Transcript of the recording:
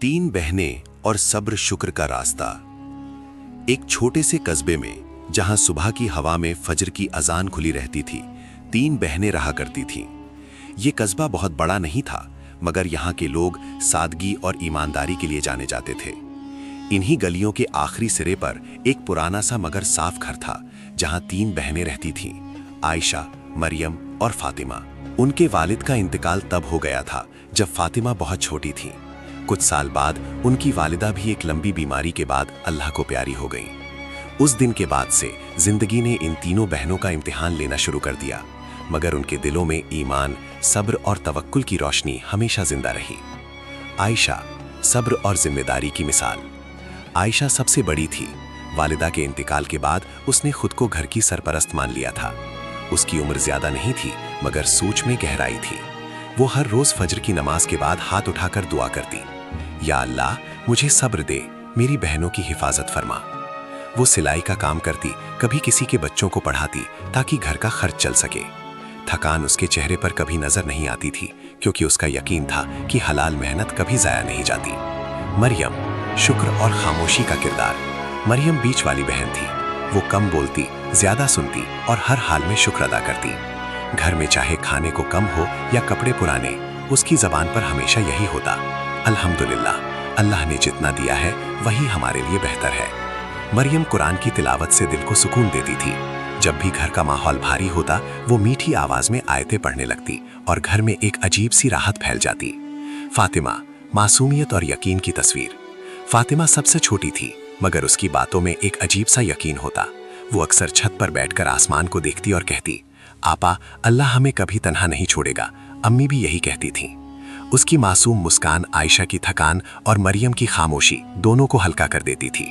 तीन बहनें और सब्र शुक्र का रास्ता। एक छोटे से कस्बे में जहां सुबह की हवा में फजर की अजान खुली रहती थी, तीन बहनें रहा करती थीं। ये कस्बा बहुत बड़ा नहीं था, मगर यहाँ के लोग सादगी और ईमानदारी के लिए जाने जाते थे। इन्हीं गलियों के आखिरी सिरे पर एक पुराना सा मगर साफ घर था, जहां तीन बहनें रहती थीं, आयशा, मरियम और फातिमा। उनके वालिद का इंतकाल तब हो गया था जब फातिमा बहुत छोटी थी। कुछ साल बाद उनकी वालिदा भी एक लंबी बीमारी के बाद अल्लाह को प्यारी हो गई। उस दिन के बाद से जिंदगी ने इन तीनों बहनों का इम्तिहान लेना शुरू कर दिया, मगर उनके दिलों में ईमान, सब्र और तवक्कुल की रोशनी हमेशा जिंदा रही। आयशा, सब्र और जिम्मेदारी की मिसाल। आयशा सबसे बड़ी थी। वालिदा के इंतकाल के बाद उसने खुद को घर की सरपरस्त मान लिया था। उसकी उम्र ज्यादा नहीं थी, मगर सोच में गहराई थी। वो हर रोज फजर की नमाज के बाद हाथ उठाकर दुआ करती, या अल्लाह मुझे सब्र दे, मेरी बहनों की हिफाजत फरमा। वो सिलाई का काम करती, कभी किसी के बच्चों को पढ़ाती ताकि घर का खर्च चल सके। थकान उसके चेहरे पर कभी नजर नहीं आती थी, क्योंकि उसका यकीन था कि हलाल मेहनत कभी जाया नहीं जाती। मरियम, शुक्र और खामोशी का किरदार। मरियम बीच वाली बहन थी। वो कम बोलती, ज्यादा सुनती और हर हाल में शुक्र अदा करती। घर में चाहे खाने को कम हो या कपड़े पुराने, उसकी जबान पर हमेशा यही होता, अल्हम्दुलिल्लाह, अल्लाह ने जितना दिया है वही हमारे लिए बेहतर है। मरियम कुरान की तिलावत से दिल को सुकून देती थी। जब भी घर का माहौल भारी होता, वो मीठी आवाज में आयतें पढ़ने लगती और घर में एक अजीब सी राहत फैल जाती। फातिमा, मासूमियत और यकीन की तस्वीर। फातिमा सबसे छोटी थी, मगर उसकी बातों में एक अजीब सा यकीन होता। वो अक्सर छत पर बैठकर आसमान को देखती और कहती, आपा, अल्लाह हमें कभी तन्हा नहीं छोड़ेगा। अम्मी भी यही कहती थीं। उसकी मासूम मुस्कान आयशा की थकान और मरियम की खामोशी दोनों को हल्का कर देती थी।